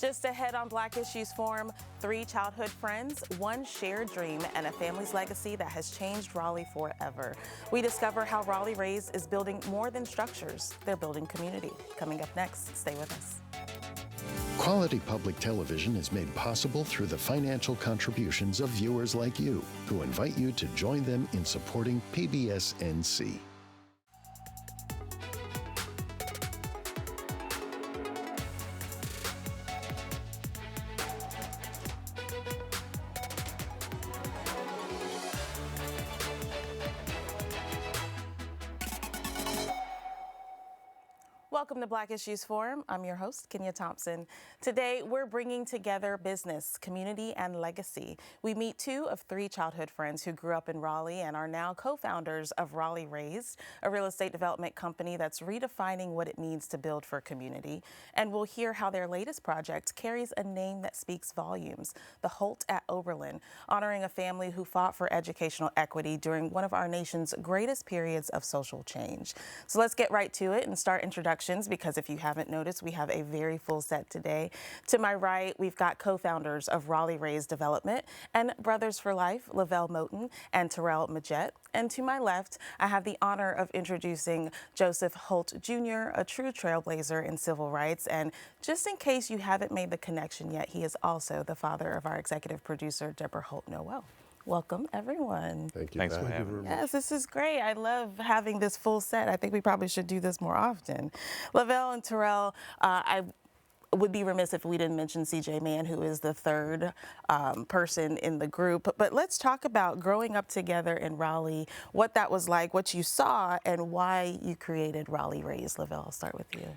Just ahead on Black Issues Forum, 3 childhood friends, 1 shared dream, and a family's legacy that has changed Raleigh forever. We discover how Raleigh Raised is building more than structures. They're building community. Coming up next, stay with us. Quality public television is made possible through the financial contributions of viewers like you, who invite you to join them in supporting PBS NC. Welcome to Black Issues Forum. I'm your host, Kenia Thompson. Today, we're bringing together business, community, and legacy. We meet 2 of 3 childhood friends who grew up in Raleigh and are now co-founders of Raleigh Raised, a real estate development company that's redefining what it means to build for community. And we'll hear how their latest project carries a name that speaks volumes, the Holt at Oberlin, honoring a family who fought for educational equity during one of our nation's greatest periods of social change. So let's get right to it and start introductions, because if you haven't noticed, we have a very full set today. To my right, we've got co-founders of Raleigh Raised Development and Brothers for Life, LeVelle Moton and Terrell Midgett. And to my left, I have the honor of introducing Joseph Holt Jr., a true trailblazer in civil rights. And just in case you haven't made the connection yet, he is also the father of our executive producer, Deborah Holt Noel. Welcome, everyone. Thank you. Thanks for having me. Yes, this is great. I love having this full set. I think we probably should do this more often. LeVelle and Terrell, I would be remiss if we didn't mention CJ Mann, who is the 3rd person in the group. But let's talk about growing up together in Raleigh, what that was like, what you saw, and why you created Raleigh Raised. LeVelle, I'll start with you.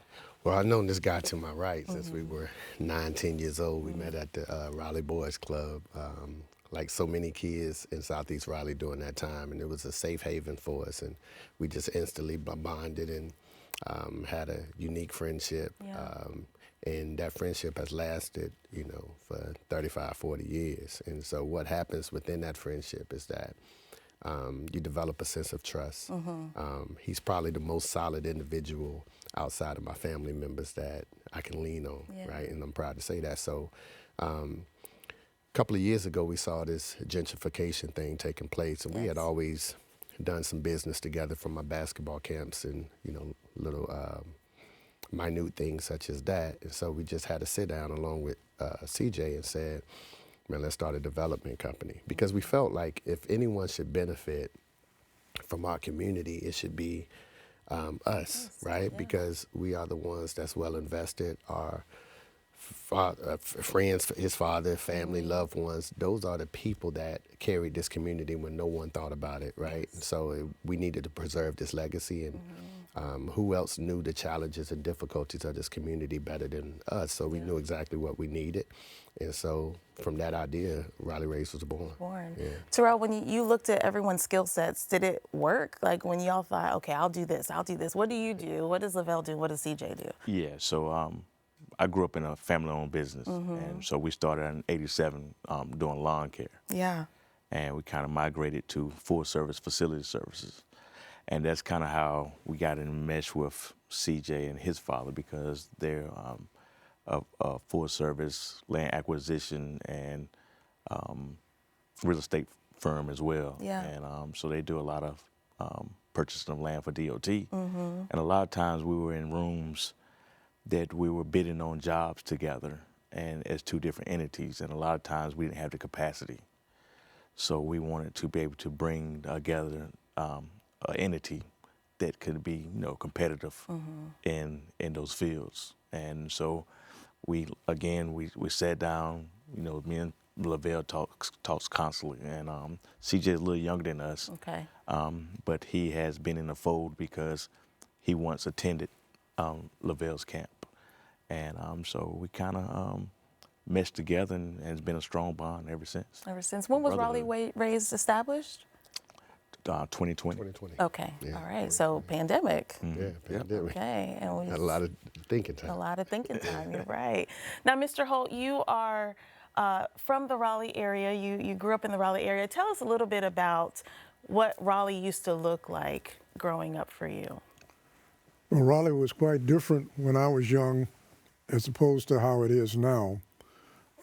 Well, I've known this guy to my right since we were 9, 10 years old. We met at the Raleigh Boys Club. Like so many kids in Southeast Raleigh during that time, and it was a safe haven for us, and we just instantly bonded and had a unique friendship. Yeah. And that friendship has lasted, you know, for 35, 40 years. And so what happens within that friendship is that you develop a sense of trust. He's probably the most solid individual outside of my family members that I can lean on, right? And I'm proud to say that. So a couple of years ago, we saw this gentrification thing taking place, and we had always done some business together from my basketball camps and, you know, little minute things such as that. And so we just had to sit down along with CJ and said, man, let's start a development company. Because we felt like if anyone should benefit from our community, it should be us, right? Yeah. Because we are the ones that's well invested. Our friends, his father, family, loved ones, those are the people that carried this community when no one thought about it, right? And so we needed to preserve this legacy, and who else knew the challenges and difficulties of this community better than us? So we knew exactly what we needed. And so from that idea, Raleigh Raised was born. Yeah. Terrell, when you looked at everyone's skill sets, did it work? Like when y'all thought, okay, I'll do this. What do you do? What does LeVelle do? What does CJ do? Yeah, so I grew up in a family-owned business, and so we started in '87 doing lawn care. Yeah. And we kind of migrated to full-service facility services. And that's kind of how we got in mesh with CJ and his father, because they're a full-service land acquisition and real estate firm as well. Yeah. And so they do a lot of purchasing of land for DOT. And a lot of times we were in rooms that we were bidding on jobs together and as 2 different entities, and a lot of times we didn't have the capacity. So we wanted to be able to bring together an entity that could be, you know, competitive in those fields. And so we sat down, you know, me and LeVelle talks constantly, and CJ is a little younger than us. Okay. But he has been in the fold because he once attended LeVelle's camp. And so we kind of meshed together, and it's been a strong bond ever since. When was Raleigh Raised established? 2020. Okay, all right, so pandemic. Yeah, pandemic. Okay. And we had a lot of thinking time. You're right. Now, Mr. Holt, you are from the Raleigh area. You grew up in the Raleigh area. Tell us a little bit about what Raleigh used to look like growing up for you. Well, Raleigh was quite different when I was young as opposed to how it is now,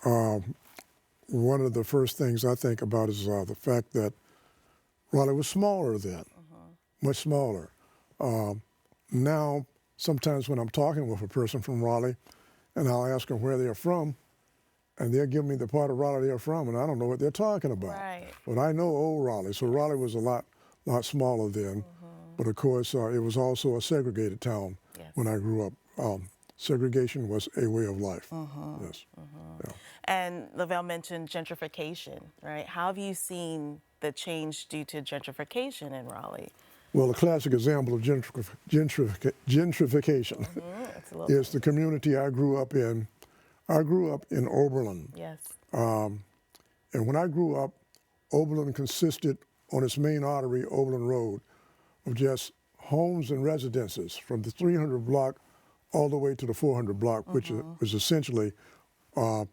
one of the first things I think about is the fact that Raleigh was smaller then, much smaller. Now, sometimes when I'm talking with a person from Raleigh, and I'll ask them where they're from, and they'll give me the part of Raleigh they're from, and I don't know what they're talking about. Right. But I know old Raleigh, so Raleigh was a lot smaller then. But of course, it was also a segregated town when I grew up. Segregation was a way of life. Yes. Yeah. And LeVelle mentioned gentrification, right? How have you seen the change due to gentrification in Raleigh? Well, a classic example of gentrification is the community I grew up in. I grew up in Oberlin. Yes. And when I grew up, Oberlin consisted on its main artery, Oberlin Road, of just homes and residences from the 300 block all the way to the 400 block, which is essentially the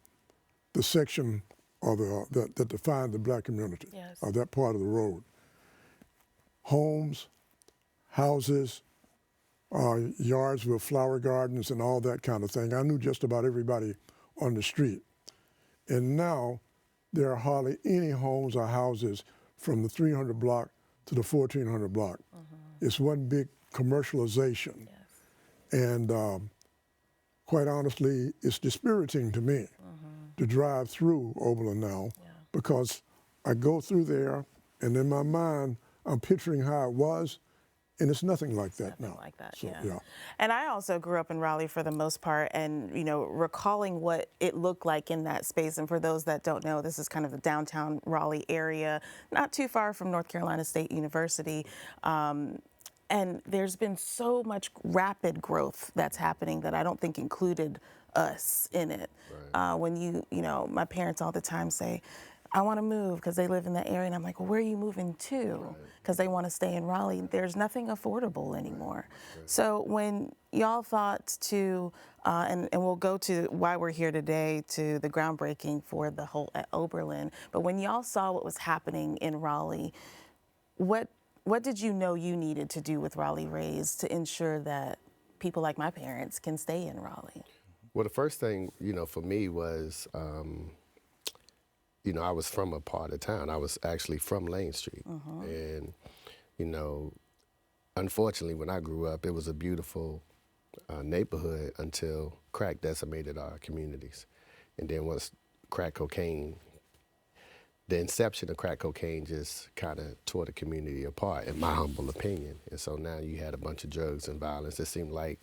section of that defined the black community, of that part of the road. Homes, houses, yards with flower gardens and all that kind of thing. I knew just about everybody on the street. And now there are hardly any homes or houses from the 300 block to the 1400 block. It's one big commercialization. And quite honestly, it's dispiriting to me to drive through Oberlin now because I go through there and in my mind, I'm picturing how it was, and it's nothing like that now. Like that, so, yeah. And I also grew up in Raleigh for the most part, and recalling what it looked like in that space. And for those that don't know, this is kind of the downtown Raleigh area, not too far from North Carolina State University. And there's been so much rapid growth that's happening that I don't think included us in it. Right. When my parents all the time say, I want to move because they live in the area. And I'm like, well, where are you moving to? Because they want to stay in Raleigh. There's nothing affordable anymore. Right. So when y'all thought to, and we'll go to why we're here today, to the groundbreaking for the Holt at Oberlin, but when y'all saw what was happening in Raleigh, what did you know you needed to do with Raleigh Raised to ensure that people like my parents can stay in Raleigh? Well, the first thing, for me was, I was from a part of town. I was actually from Lane Street. And, unfortunately, when I grew up, it was a beautiful neighborhood until crack decimated our communities. And then once crack cocaine, the inception of crack cocaine just kind of tore the community apart, in my humble opinion. And so now you had a bunch of drugs and violence. It seemed like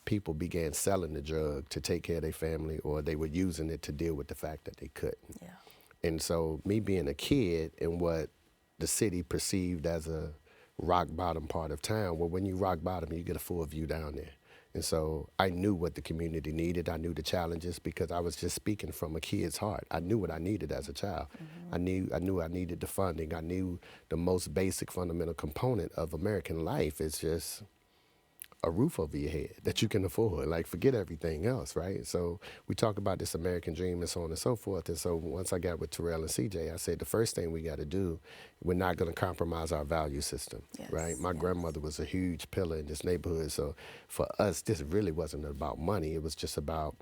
people began selling the drug to take care of their family, or they were using it to deal with the fact that they couldn't. Yeah. And so me being a kid in what the city perceived as a rock bottom part of town, well, when you rock bottom, you get a full view down there. And so I knew what the community needed. I knew the challenges because I was just speaking from a kid's heart. I knew what I needed as a child. I knew I needed the funding. I knew the most basic fundamental component of American life is just a roof over your head that you can afford. Like, forget everything else, right? So we talk about this American dream and so on and so forth. And so once I got with Terrell and CJ, I said, the first thing we got to do, we're not going to compromise our value system, right? My grandmother was a huge pillar in this neighborhood. So for us, this really wasn't about money. It was just about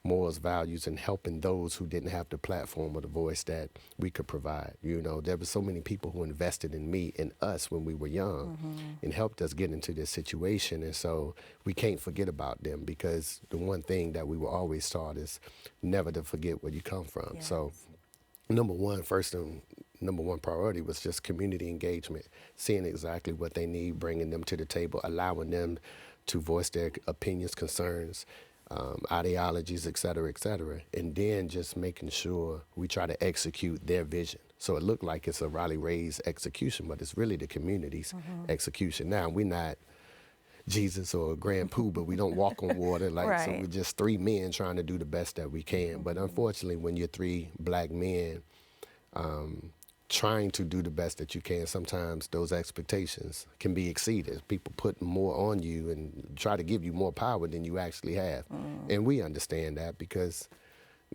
morals, values, and helping those who didn't have the platform or the voice that we could provide. There were so many people who invested in me and us when we were young and helped us get into this situation. And so we can't forget about them, because the one thing that we were always taught is never to forget where you come from. Yes. So number one priority was just community engagement, seeing exactly what they need, bringing them to the table, allowing them to voice their opinions, concerns, ideologies, et cetera, and then just making sure we try to execute their vision. So it looked like it's a Raleigh Raised execution, but it's really the community's execution. Now, we're not Jesus or Grand Pooh, but we don't walk on water. So we're just three men trying to do the best that we can. But unfortunately, when you're three black men trying to do the best that you can, sometimes those expectations can be exceeded. People put more on you and try to give you more power than you actually have. And we understand that because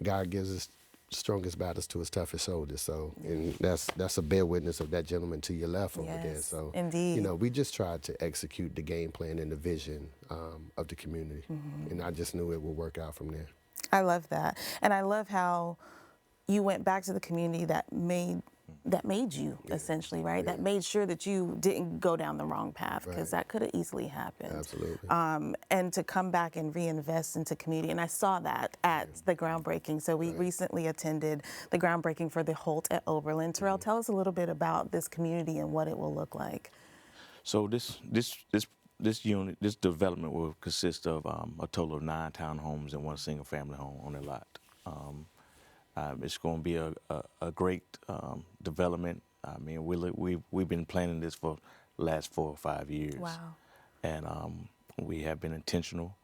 God gives us strongest battles to his toughest shoulders. So, and that's a bear witness of that gentleman to your left over there. So, indeed. you know, we just tried to execute the game plan and the vision of the community, and I just knew it would work out from there. I love that, and I love how you went back to the community that made you, essentially, right? That made sure that you didn't go down the wrong path, because that could have easily happened. Absolutely. And to come back and reinvest into community. And I saw that at the groundbreaking. So we recently attended the groundbreaking for the Holt at Oberlin. Terrell, tell us a little bit about this community and what it will look like. So this development will consist of a total of 9 townhomes and 1 single-family home on the lot. It's going to be a great development. I mean, we've been planning this for the last 4 or 5 years. Wow. And we have been intentional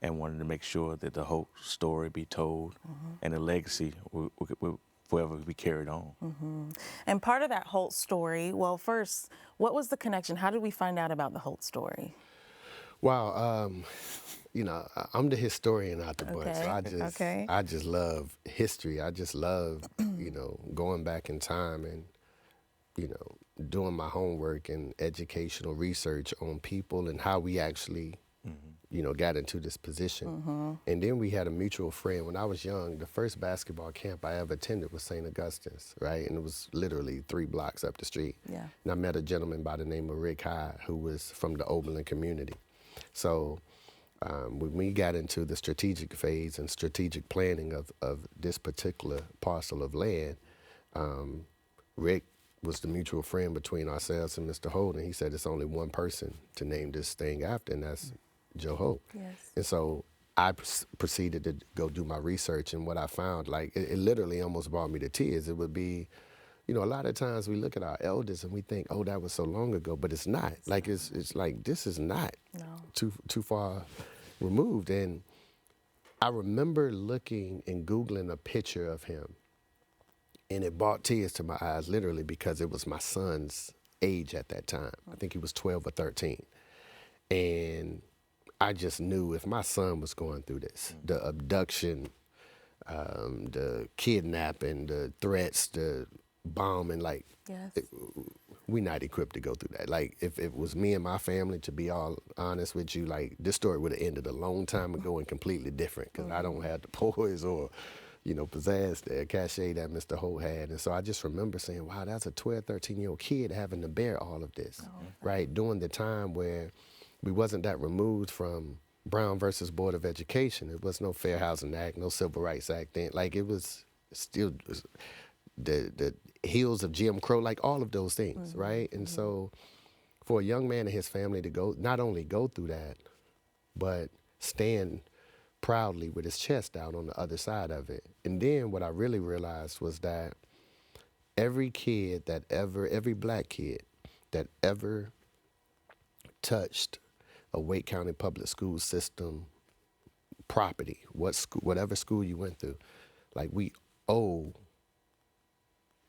and wanted to make sure that the Holt story be told and the legacy will forever be carried on. And part of that Holt story, well, first, what was the connection? How did we find out about the Holt story? Wow, you know, I'm the historian out the bunch, so I just love history. I just love, you know, going back in time and, you know, doing my homework and educational research on people and how we actually, you know, got into this position. And then we had a mutual friend. When I was young, the first basketball camp I ever attended was St. Augustine's, right? And it was literally 3 blocks up the street. Yeah. And I met a gentleman by the name of Rick Hyde, who was from the Oberlin community. So when we got into the strategic phase and strategic planning of this particular parcel of land, Rick was the mutual friend between ourselves and Mr. Holt, and he said it's only one person to name this thing after, and that's Joe Holt. Yes. And so I proceeded to go do my research, and what I found, like, it literally almost brought me to tears. It would be, you know, a lot of times we look at our elders and we think, oh, that was so long ago, but it's not. Like, it's like, this is not too far removed. And I remember looking and Googling a picture of him, and it brought tears to my eyes, literally, because it was my son's age at that time. I think he was 12 or 13. And I just knew if my son was going through this, the abduction, the kidnapping, the threats, the bombing, like, we're not equipped to go through that. Like, if it was me and my family, to be all honest with you, like, this story would have ended a long time ago and completely different, because I don't have the poise or, you know, pizzazz, the cachet that Mr. Holt had. And so I just remember saying, wow, that's a 12, 13-year-old kid having to bear all of this, right? During the time where we wasn't that removed from Brown versus Board of Education. It was no Fair Housing Act, no Civil Rights Act then. Like, it was still the heels of Jim Crow, like all of those things, right? And so for a young man and his family to go, not only go through that, but stand proudly with his chest out on the other side of it. And then what I really realized was that every black kid that ever touched a Wake County public school system property, whatever school you went through, like, we owe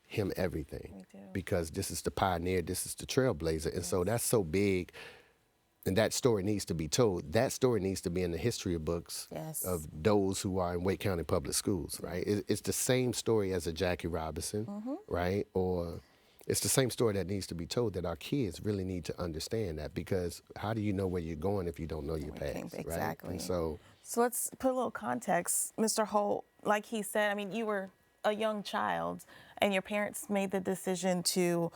him everything, because this is the pioneer, this is the trailblazer. And so that's so big, and that story needs to be told. That story needs to be in the history books of those who are in Wake County public schools, right? It's the same story as a Jackie Robinson, right? Or it's the same story that needs to be told, that our kids really need to understand that, because how do you know where you're going if you don't know your past, exactly. Right? And so let's put a little context. Mr. Holt, like he said, I mean, you were a young child and your parents made the decision to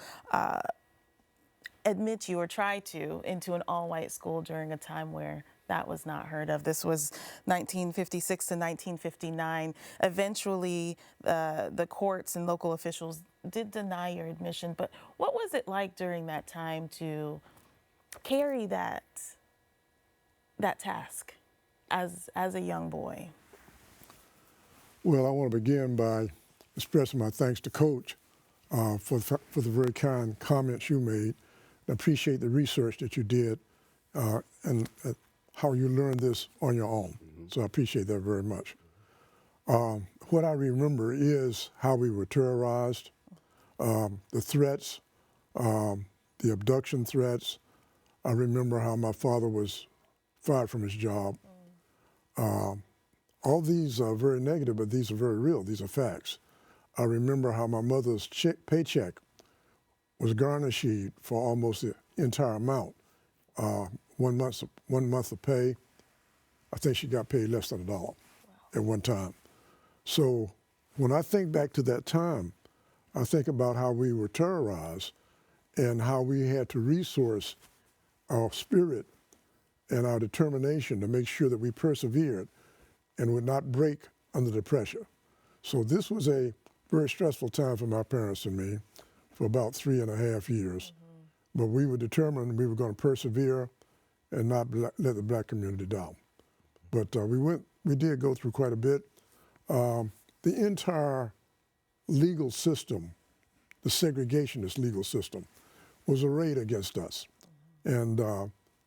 admit you, or try to, into an all-white school during a time where that was not heard of. This was 1956 to 1959. Eventually, the courts and local officials did deny your admission, but what was it like during that time to carry that task as a young boy? Well, I want to begin by expressing my thanks to Coach for the very kind comments you made. I appreciate the research that you did and how you learned this on your own. So I appreciate that very much. What I remember is how we were terrorized, the threats, the abduction threats. I remember how my father was fired from his job. all these are very negative, but these are very real. These are facts. I remember how my mother's paycheck was garnished for almost the entire amount. 1 month of pay, I think she got paid less than $1 at one time. So when I think back to that time, I think about how we were terrorized and how we had to resource our spirit and our determination to make sure that we persevered and would not break under the pressure. So this was a very stressful time for my parents and me for about 3.5 years. But we were determined we were going to persevere and not let the black community down. But we did go through quite a bit. The entire legal system, the segregationist legal system, was arrayed against us. And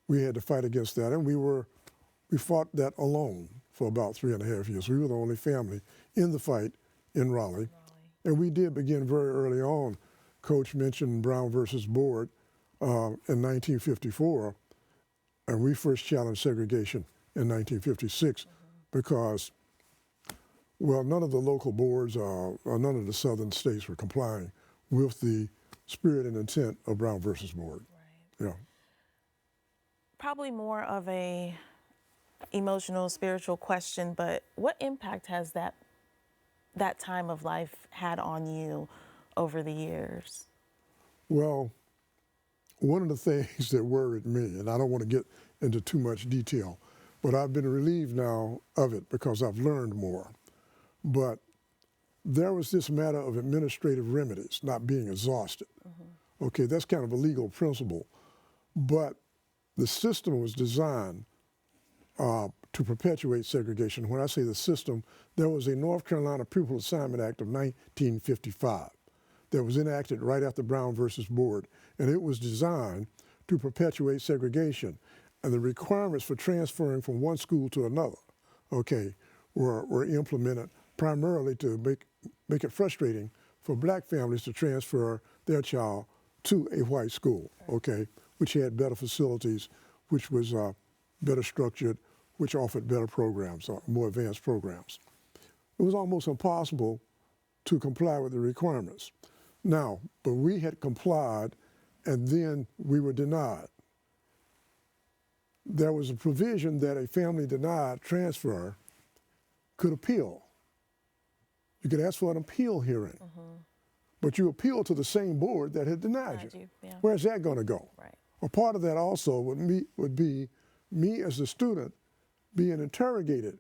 we had to fight against that. And we fought that alone for about 3.5 years. We were the only family in the fight in Raleigh. And we did begin very early on. Coach mentioned Brown versus Board in 1954. And we first challenged segregation in 1956 because, well, none of the local boards or none of the southern states were complying with the spirit and intent of Brown versus Board. Right. Yeah. Probably more of a emotional, spiritual question, but what impact has that time of life had on you over the years? Well, one of the things that worried me, and I don't want to get into too much detail, but I've been relieved now of it because I've learned more. But there was this matter of administrative remedies not being exhausted. Okay, that's kind of a legal principle, but the system was designed to perpetuate segregation. When I say the system, there was a North Carolina Pupil Assignment Act of 1955 that was enacted right after Brown versus Board, and it was designed to perpetuate segregation. And the requirements for transferring from one school to another, okay, were implemented primarily to make it frustrating for black families to transfer their child to a white school, okay, which had better facilities, which was better structured, which offered better programs, more advanced programs. It was almost impossible to comply with the requirements. Now, but we had complied, and then we were denied. There was a provision that a family denied transfer could appeal. You could ask for an appeal hearing, but you appeal to the same board that had denied you. Yeah. Where's that going to go? Right. A part of that also would be me as a student being interrogated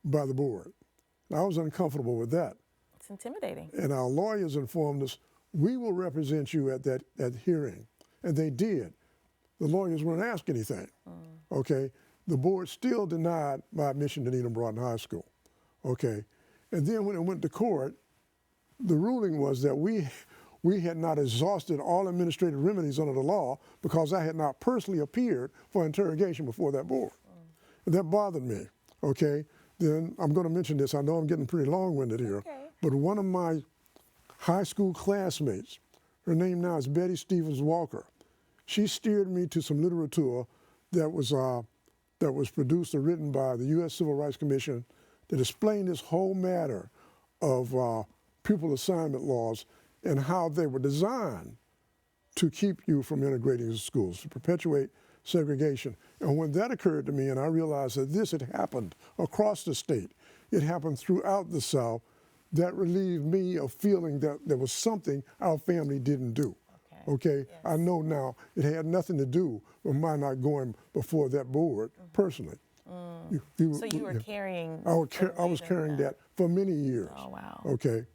by the board. And I was uncomfortable with that. It's intimidating. And our lawyers informed us, we will represent you at that hearing. And they did. The lawyers weren't asked anything, okay? The board still denied my admission to Needham Broughton High School, okay? And then when it went to court, the ruling was that we had not exhausted all administrative remedies under the law because I had not personally appeared for interrogation before that board. And that bothered me, okay? Then I'm going to mention this. I know I'm getting pretty long-winded here, okay. But one of my high school classmates, her name now is Betty Stevens Walker, she steered me to some literature that was produced or written by the U.S. Civil Rights Commission that explained this whole matter of pupil assignment laws and how they were designed to keep you from integrating into schools, to perpetuate segregation. And when that occurred to me and I realized that this had happened across the state, it happened throughout the South, that relieved me of feeling that there was something our family didn't do. Okay? Yes. I know now it had nothing to do with my not going before that board personally. So you were carrying I was carrying that for many years. Oh, wow. Okay?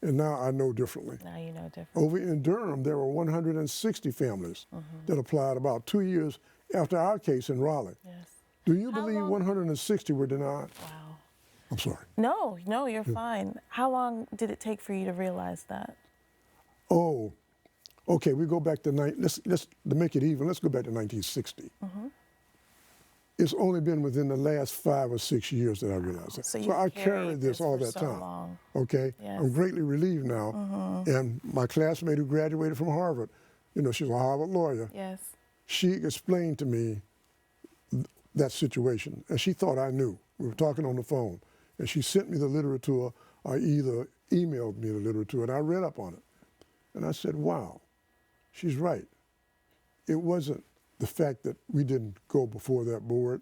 And now I know differently. Now you know differently. Over in Durham, there were 160 families that applied about 2 years after our case in Raleigh. Yes. Do you believe 160 were denied? Wow. I'm sorry. No, you're fine. How long did it take for you to realize that? Oh, okay, we go back to, let's to make it even, let's go back to 1960. It's only been within the last 5 or 6 years that I realized that. So I carried this all that time. Long. Okay? Yes. I'm greatly relieved now. And my classmate who graduated from Harvard, you know, she's a Harvard lawyer. Yes. She explained to me that situation, and she thought I knew. We were talking on the phone, And she sent me the literature, or either emailed me the literature, and I read up on it. And I said, wow, she's right. It wasn't the fact that we didn't go before that board.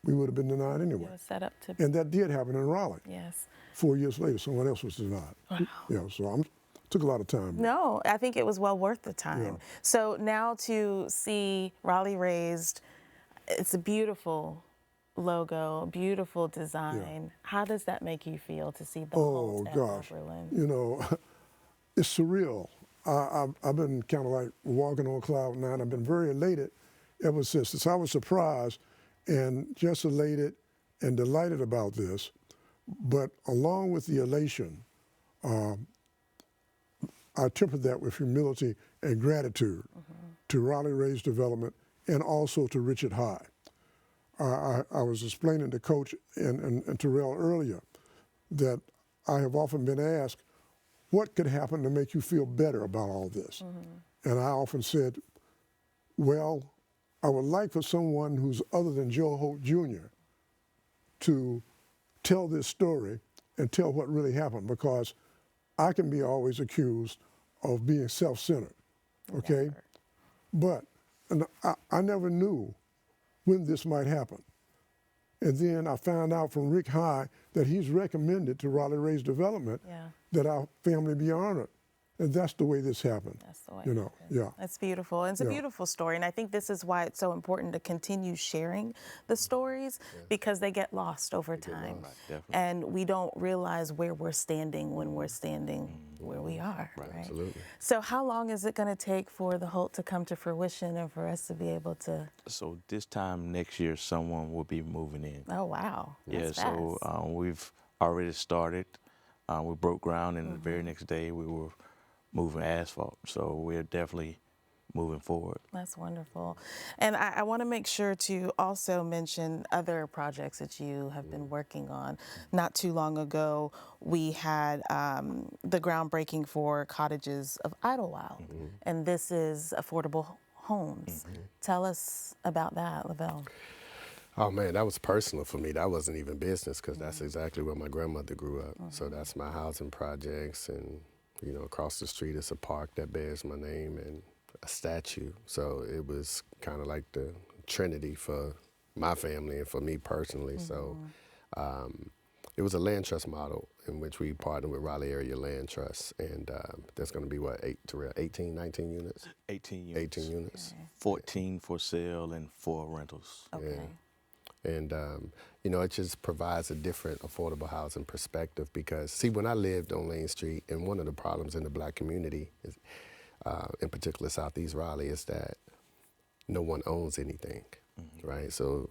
We would have been denied anyway. It was set up to. And that did happen in Raleigh. Yes. 4 years later, someone else was denied. Wow. Yeah, so took a lot of time. No, I think it was well worth the time. Yeah. So now to see Raleigh Raised, it's a beautiful logo, beautiful design. Yeah. How does that make you feel to see the Oh, Holt at gosh. Oberlin? You know, it's surreal. I've been kind of like walking on cloud nine. I've been very elated ever since. I was surprised and just elated and delighted about this. But along with the elation, I tempered that with humility and gratitude to Raleigh Raised Development and also to Richard High. I was explaining to Coach and Terrell earlier that I have often been asked, what could happen to make you feel better about all this? And I often said, well, I would like for someone who's other than Joe Holt Jr. to tell this story and tell what really happened, because I can be always accused of being self-centered, okay? But I never knew when this might happen. And then I found out from Rick High that he's recommended to Raleigh Raised Development that our family be honored. And that's the way this happened. That's the way you know, yeah. That's beautiful. It's a beautiful story. And I think this is why it's so important to continue sharing the stories, because they get lost over time. And we don't realize where we're standing when we're standing where we are. Right. Absolutely. So how long is it going to take for the Holt to come to fruition and for us to be able to? So this time next year, someone will be moving in. Oh, wow. That's so we've already started. We broke ground, and the very next day we were moving asphalt. So we're definitely moving forward. That's wonderful. And I want to make sure to also mention other projects that you have been working on. Not too long ago, we had the groundbreaking for Cottages of Idlewild, and this is affordable homes. Tell us about that, LeVelle. Oh man, that was personal for me. That wasn't even business, because that's exactly where my grandmother grew up. So that's my housing projects, and you know, across the street is a park that bears my name and a statue. So it was kind of like the trinity for my family and for me personally. So it was a land trust model in which we partnered with Raleigh Area Land Trust, and there's going to be what, 18, 19 units? 18 units. 18 units. 14 for sale and 4 rentals. Okay. Yeah. And, you know, it just provides a different affordable housing perspective, because, see, when I lived on Lane Street, and one of the problems in the black community, is, in particular Southeast Raleigh, is that no one owns anything, right? So,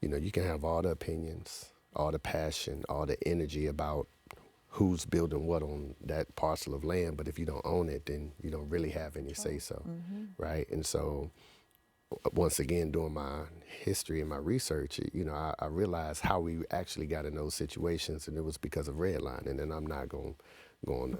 you know, you can have all the opinions, all the passion, all the energy about who's building what on that parcel of land, but if you don't own it, then you don't really have any say-so, right? And so, once again, doing my history and my research, you know, I realized how we actually got in those situations, and it was because of redlining. And I'm not going to,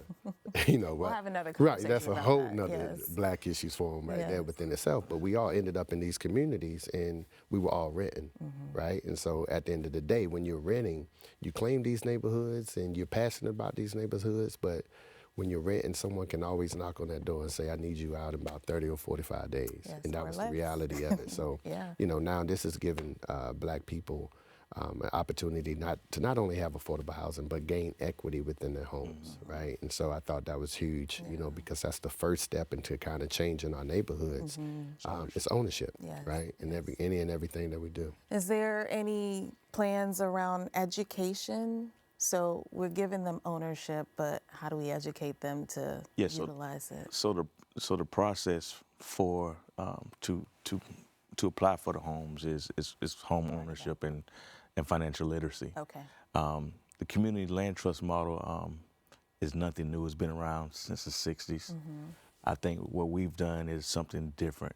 you know, we'll have another right? conversation That's a about whole that. nother black issues forum right there within itself. But we all ended up in these communities, and we were all renting, right? And so at the end of the day, when you're renting, you claim these neighborhoods and you're passionate about these neighborhoods, but when you're renting, someone can always knock on that door and say, I need you out in about 30 or 45 days. And that was the reality of it. So, you know, now this is giving black people an opportunity to not only have affordable housing, but gain equity within their homes, right? And so I thought that was huge, you know, because that's the first step into kind of changing our neighborhoods. It's ownership, right? In any and everything that we do. Is there any plans around education? So we're giving them ownership, but how do we educate them to utilize it? So the process for to apply for the homes is home ownership and financial literacy. Okay. The community land trust model is nothing new. It's been around since the 60s. I think what we've done is something different,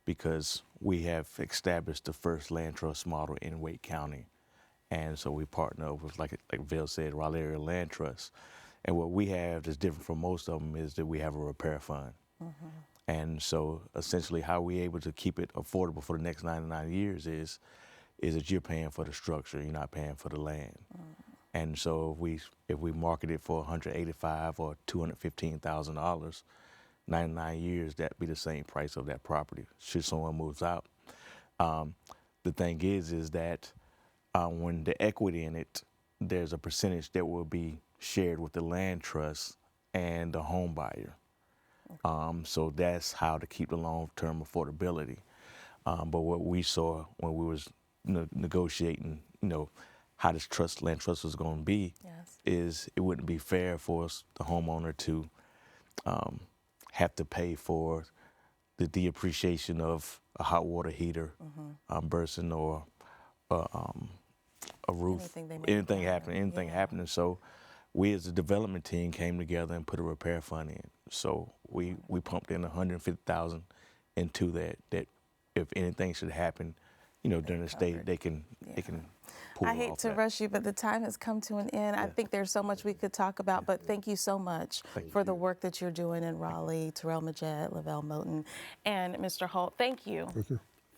because we have established the first land trust model in Wake County. And so we partner with, like Vel said, Raleigh Area Land Trust. And what we have that's different from most of them is that we have a repair fund. And so essentially how we're able to keep it affordable for the next 99 years is is that you're paying for the structure, you're not paying for the land. And so if we market it for $185,000 or $215,000, 99 years, that'd be the same price of that property should someone moves out. The thing is that when the equity in it, there's a percentage that will be shared with the land trust and the home buyer. So that's how to keep the long-term affordability. But what we saw when we was negotiating, how this land trust was going to be, is it wouldn't be fair for us, the homeowner, to have to pay for the depreciation of a hot water heater bursting or a roof, anything happening. So we as a development team came together and put a repair fund in. So we pumped in $150,000 into that if anything should happen, during the stay, they can pull I hate to rush you, but the time has come to an end. I think there's so much we could talk about, but thank you so much for the work that you're doing in Raleigh, Terrell Midgett, LeVelle Moton, and Mr. Holt. Thank you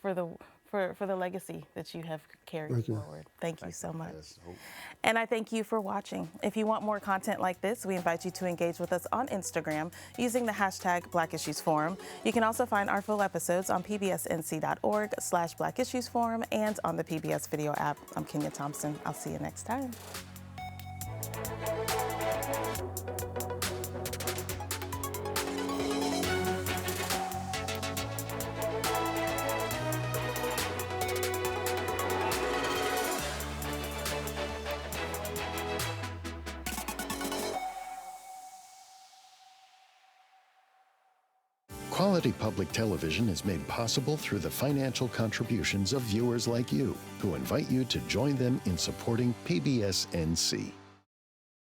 for the legacy that you have carried forward. Thank you so much. And I thank you for watching. If you want more content like this, we invite you to engage with us on Instagram using the hashtag Black Issues Forum. You can also find our full episodes on pbsnc.org/Black Issues Forum and on the PBS video app. I'm Kenia Thompson. I'll see you next time. Quality public television is made possible through the financial contributions of viewers like you, who invite you to join them in supporting PBS NC.